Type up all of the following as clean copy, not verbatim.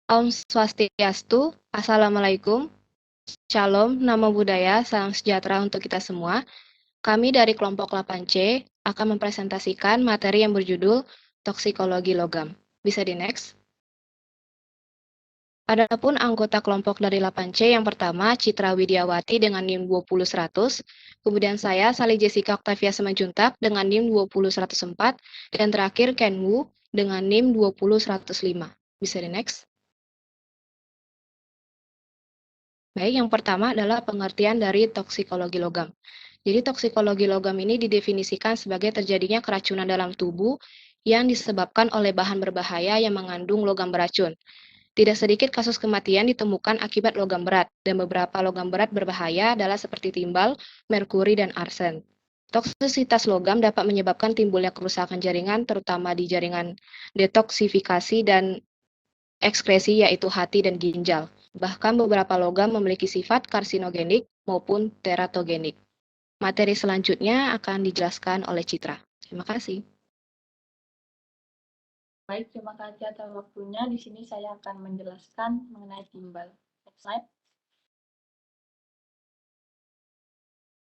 Om Swastiastu, Assalamualaikum, Shalom, Namo Buddhaya, Salam Sejahtera untuk kita semua. Kami dari kelompok 8C akan mempresentasikan materi yang berjudul Toksikologi Logam. Bisa di next. Adapun anggota kelompok dari 8C yang pertama, Citra Widiawati dengan NIM 20100, kemudian saya, Sally Jessica Octavia Simanjuntak dengan NIM 20104, dan terakhir Ken Wu dengan NIM 20105. Bisa di next. Baik, yang pertama adalah pengertian dari toksikologi logam. Jadi toksikologi logam ini didefinisikan sebagai terjadinya keracunan dalam tubuh yang disebabkan oleh bahan berbahaya yang mengandung logam beracun. Tidak sedikit kasus kematian ditemukan akibat logam berat, dan beberapa logam berat berbahaya adalah seperti timbal, merkuri, dan arsen. Toksisitas logam dapat menyebabkan timbulnya kerusakan jaringan, terutama di jaringan detoksifikasi dan ekskresi, yaitu hati dan ginjal. Bahkan beberapa logam memiliki sifat karsinogenik maupun teratogenik. Materi selanjutnya akan dijelaskan oleh Citra. Terima kasih. Baik, terima kasih atas waktunya. Di sini saya akan menjelaskan mengenai timbal. Next slide.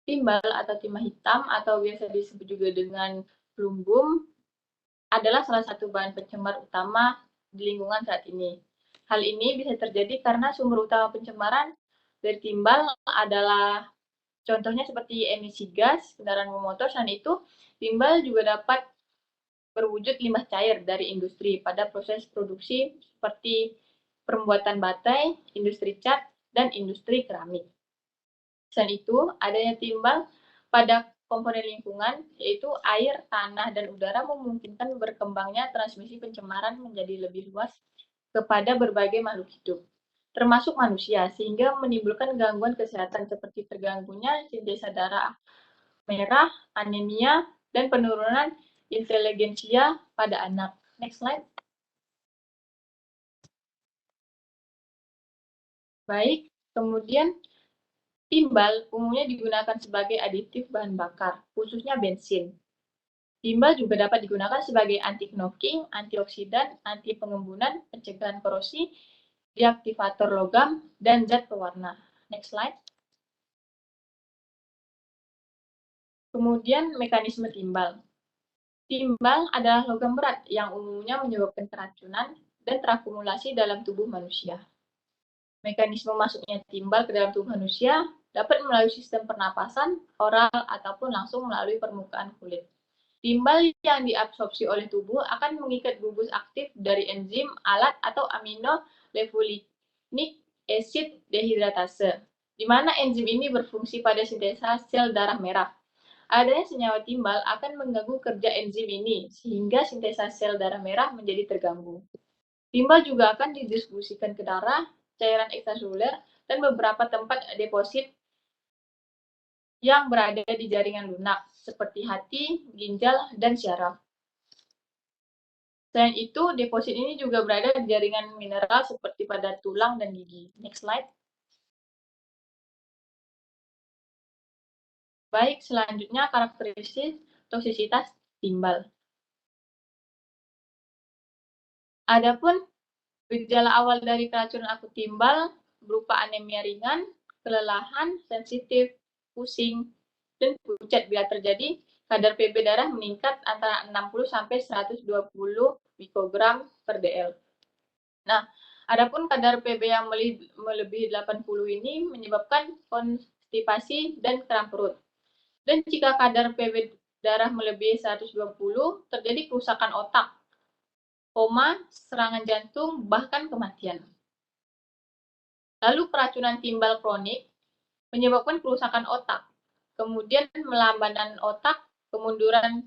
Timbal atau timah hitam atau biasa disebut juga dengan plumbum adalah salah satu bahan pencemar utama di lingkungan saat ini. Hal ini bisa terjadi karena sumber utama pencemaran dari timbal adalah contohnya seperti emisi gas, kendaraan bermotor, selain itu timbal juga dapat berwujud limbah cair dari industri pada proses produksi seperti pembuatan baterai, industri cat, dan industri keramik. Selain itu, adanya timbal pada komponen lingkungan, yaitu air, tanah, dan udara memungkinkan berkembangnya transmisi pencemaran menjadi lebih luas kepada berbagai makhluk hidup, termasuk manusia, sehingga menimbulkan gangguan kesehatan seperti terganggunya sintesa darah merah, anemia, dan penurunan inteligensia pada anak. Next slide. Baik, kemudian timbal umumnya digunakan sebagai aditif bahan bakar, khususnya bensin. Timbal juga dapat digunakan sebagai anti knocking, antioksidan, anti pengembunan, pencegahan korosi, deaktivator logam, dan zat pewarna. Next slide. Kemudian mekanisme timbal. Timbal adalah logam berat yang umumnya menyebabkan keracunan dan terakumulasi dalam tubuh manusia. Mekanisme masuknya timbal ke dalam tubuh manusia dapat melalui sistem pernapasan, oral, ataupun langsung melalui permukaan kulit. Timbal yang diabsorpsi oleh tubuh akan mengikat gugus aktif dari enzim, alat, atau amino levulinic acid dehidratase, di mana enzim ini berfungsi pada sintesa sel darah merah. Adanya senyawa timbal akan mengganggu kerja enzim ini, sehingga sintesa sel darah merah menjadi terganggu. Timbal juga akan didistribusikan ke darah, cairan ekstraseluler, dan beberapa tempat deposit yang berada di jaringan lunak, seperti hati, ginjal, dan syaraf. Selain itu, deposit ini juga berada di jaringan mineral seperti pada tulang dan gigi. Next slide. Baik, selanjutnya karakteristik toksisitas timbal. Adapun gejala awal dari keracunan akut timbal berupa anemia ringan, kelelahan, sensitif, pusing, dan pucat bila terjadi kadar Pb darah meningkat antara 60 sampai 120 mikrogram per dl. Nah, adapun kadar Pb yang melebihi 80 ini menyebabkan konstipasi dan kram perut. Dan jika kadar Pb darah melebihi 120, terjadi kerusakan otak, koma, serangan jantung, bahkan kematian. Lalu keracunan timbal kronik menyebabkan kerusakan otak, kemudian melambatkan otak, kemunduran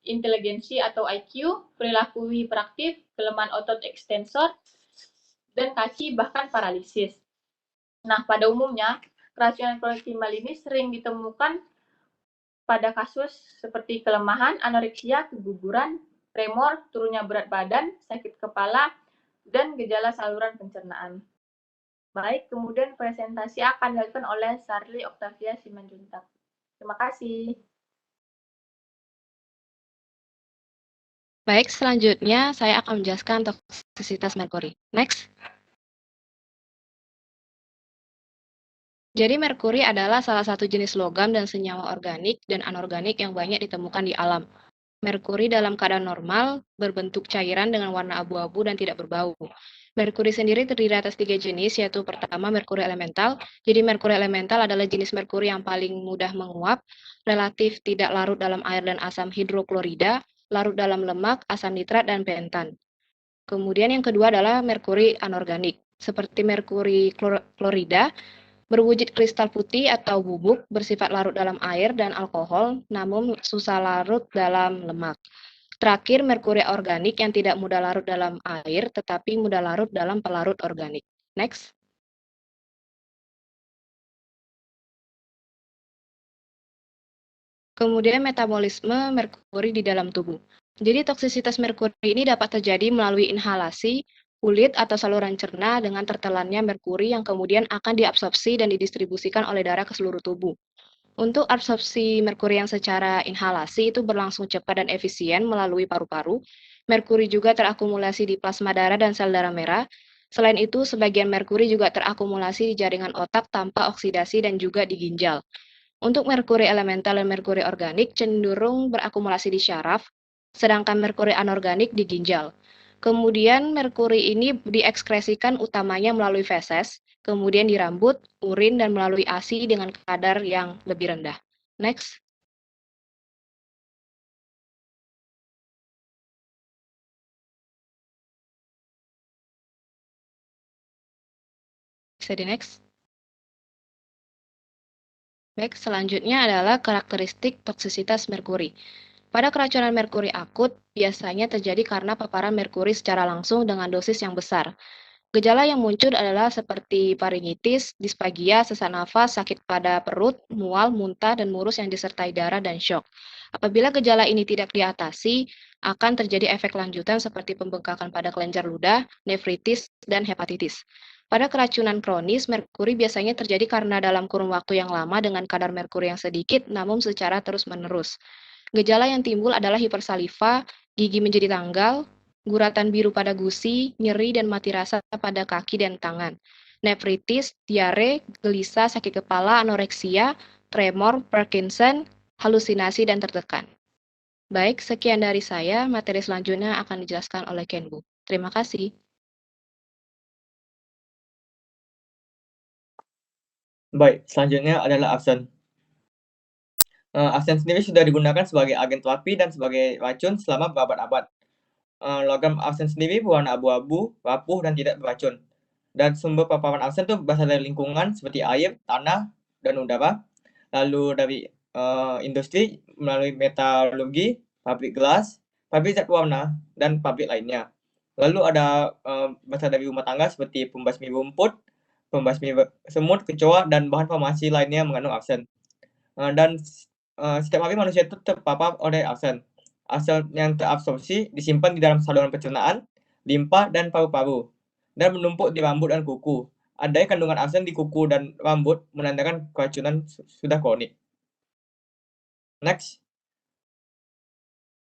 inteligensi atau IQ, perilaku hiperaktif, kelemahan otot ekstensor, dan kaki bahkan paralisis. Nah, pada umumnya, keracunan kronik timbal ini sering ditemukan pada kasus seperti kelemahan, anoreksia, keguguran, tremor, turunnya berat badan, sakit kepala, dan gejala saluran pencernaan. Baik, kemudian presentasi akan dilakukan oleh Sally Octavia Simanjuntak. Terima kasih. Baik, selanjutnya saya akan menjelaskan toksisitas merkuri. Next. Jadi merkuri adalah salah satu jenis logam dan senyawa organik dan anorganik yang banyak ditemukan di alam. Merkuri dalam keadaan normal berbentuk cairan dengan warna abu-abu dan tidak berbau. Merkuri sendiri terdiri atas 3 jenis, yaitu pertama merkuri elemental. Jadi merkuri elemental adalah jenis merkuri yang paling mudah menguap, relatif tidak larut dalam air dan asam hidroklorida, larut dalam lemak, asam nitrat, dan pentan. Kemudian yang kedua adalah merkuri anorganik, seperti merkuri klorida, berwujud kristal putih atau bubuk, bersifat larut dalam air dan alkohol, namun susah larut dalam lemak. Terakhir, merkuri organik yang tidak mudah larut dalam air, tetapi mudah larut dalam pelarut organik. Next. Kemudian metabolisme merkuri di dalam tubuh. Jadi toksisitas merkuri ini dapat terjadi melalui inhalasi, kulit, atau saluran cerna dengan tertelannya merkuri yang kemudian akan diabsorpsi dan didistribusikan oleh darah ke seluruh tubuh. Untuk absorpsi merkuri yang secara inhalasi itu berlangsung cepat dan efisien melalui paru-paru. Merkuri juga terakumulasi di plasma darah dan sel darah merah. Selain itu, sebagian merkuri juga terakumulasi di jaringan otak tanpa oksidasi dan juga di ginjal. Untuk merkuri elemental dan merkuri organik cenderung berakumulasi di syaraf, sedangkan merkuri anorganik di ginjal. Kemudian merkuri ini diekskresikan utamanya melalui feses, kemudian di rambut, urin, dan melalui ASI dengan kadar yang lebih rendah. Next. Bisa di next. Baik, selanjutnya adalah karakteristik toksisitas merkuri. Pada keracunan merkuri akut, biasanya terjadi karena paparan merkuri secara langsung dengan dosis yang besar. Gejala yang muncul adalah seperti faringitis, disfagia, sesak nafas, sakit pada perut, mual, muntah, dan murus yang disertai darah dan syok. Apabila gejala ini tidak diatasi, akan terjadi efek lanjutan seperti pembengkakan pada kelenjar ludah, nefritis, dan hepatitis. Pada keracunan kronis, merkuri biasanya terjadi karena dalam kurun waktu yang lama dengan kadar merkuri yang sedikit, namun secara terus-menerus. Gejala yang timbul adalah hipersaliva, gigi menjadi tanggal, guratan biru pada gusi, nyeri dan mati rasa pada kaki dan tangan, nefritis, diare, gelisah, sakit kepala, anoreksia, tremor, Parkinson, halusinasi, dan tertekan. Baik, sekian dari saya. Materi selanjutnya akan dijelaskan oleh Kenbu. Terima kasih. Baik, selanjutnya adalah arsen. Arsen sendiri sudah digunakan sebagai agen terapi dan sebagai racun selama berabad-abad. Logam arsen sendiri berwarna abu-abu, rapuh, dan tidak beracun. Dan sumber paparan arsen itu berasal dari lingkungan seperti air, tanah, dan udara. Lalu dari industri melalui metalurgi, pabrik gelas, pabrik zat warna, dan pabrik lainnya. Lalu ada berasal dari rumah tangga seperti pembasmi rumput, pembasmi semut, kecoa, dan bahan farmasi lainnya mengandung arsen. Dan setiap hari manusia itu terpapar oleh arsen. Arsen yang terabsorpsi disimpan di dalam saluran pencernaan, limpa, dan paru-paru, dan menumpuk di rambut dan kuku. Adanya kandungan arsen di kuku dan rambut menandakan keracunan sudah kronik. Next,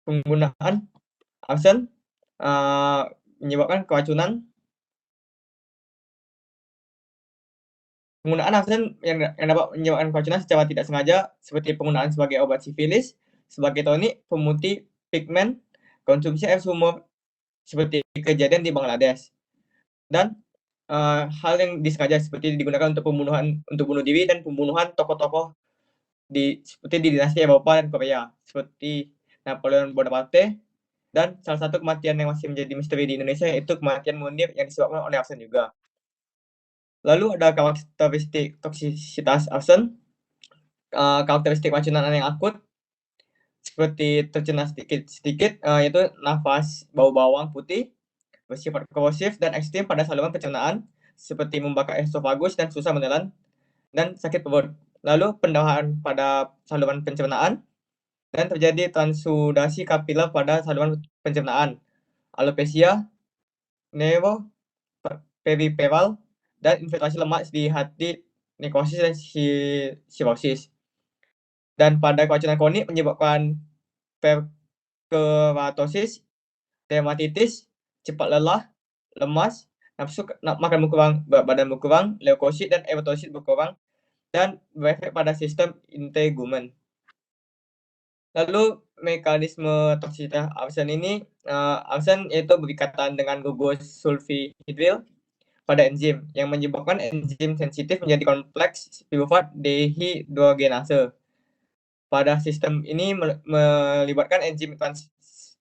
penggunaan arsen menyebabkan keracunan. Penggunaan arsen yang dapat menyebabkan keracunan secara tidak sengaja seperti penggunaan sebagai obat sifilis, sebagai tonik, pemutih pigmen, konsumsi air sumur seperti kejadian di Bangladesh. Dan hal yang disengaja seperti digunakan untuk bunuh diri dan pembunuhan tokoh-tokoh seperti di dinasti Eropa dan Korea seperti Napoleon Bonaparte, dan salah satu kematian yang masih menjadi misteri di Indonesia yaitu kematian Munir yang disebabkan oleh arsen juga. Lalu ada karakteristik toksisitas arsen. Karakteristik racunan yang akut seperti tercerna sedikit yaitu nafas bau bawang putih, bersifat korosif dan ekstrim pada saluran pencernaan seperti membakar esofagus dan susah menelan, dan sakit perut. Lalu pendarahan pada saluran pencernaan, dan terjadi transudasi kapiler pada saluran pencernaan, alopecia neuroperiferal, dan infiltrasi lemak di hati, nekrosis, dan sirosis. Dan pada keracunan kronik menyebabkan keratosis, dermatitis, cepat lelah, lemas, nafsu makan berkurang, berat badan berkurang, leukosit dan eritrosit berkurang, dan berefek pada sistem integumen. Lalu mekanisme toksisitas arsen ini, arsen yaitu berikatan dengan gugus sulfihidril pada enzim yang menyebabkan enzim sensitif menjadi kompleks pirufat dehidrogenase. Pada sistem ini melibatkan enzim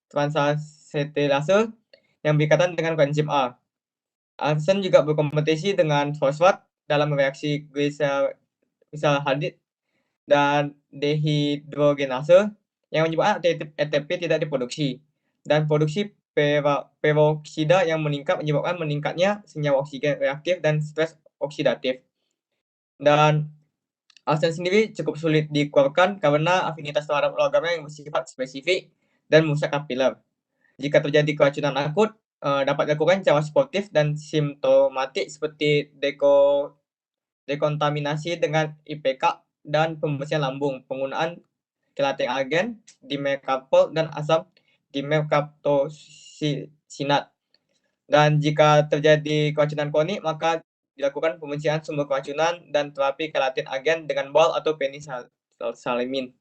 transacetilase yang berikatan dengan koenzim A. Arsen juga berkompetisi dengan fosfat dalam reaksi glyceraldehyde dan dehidrogenase yang menyebabkan ATP tidak diproduksi, dan produksi peroksida yang meningkat menyebabkan meningkatnya senyawa oksigen reaktif dan stres oksidatif. Dan arsen sendiri cukup sulit dikeluarkan karena afinitas terhadap logamnya yang bersifat spesifik dan merusak kapiler. Jika terjadi keracunan akut, dapat dilakukan secara sportif dan simptomatik seperti dekontaminasi dengan IPK dan pembersihan lambung, penggunaan kelating agen, dimercaprol, dan asam dimercaptosinat. Dan jika terjadi keracunan kronik, maka dilakukan pembersihan sumber keracunan dan terapi kelating agen dengan bal atau penisalimin.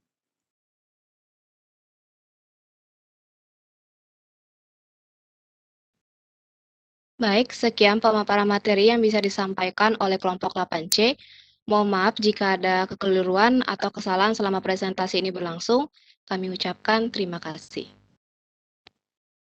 Baik, sekian pemaparan materi yang bisa disampaikan oleh kelompok 8C. Mohon maaf jika ada kekeliruan atau kesalahan selama presentasi ini berlangsung. Kami ucapkan terima kasih.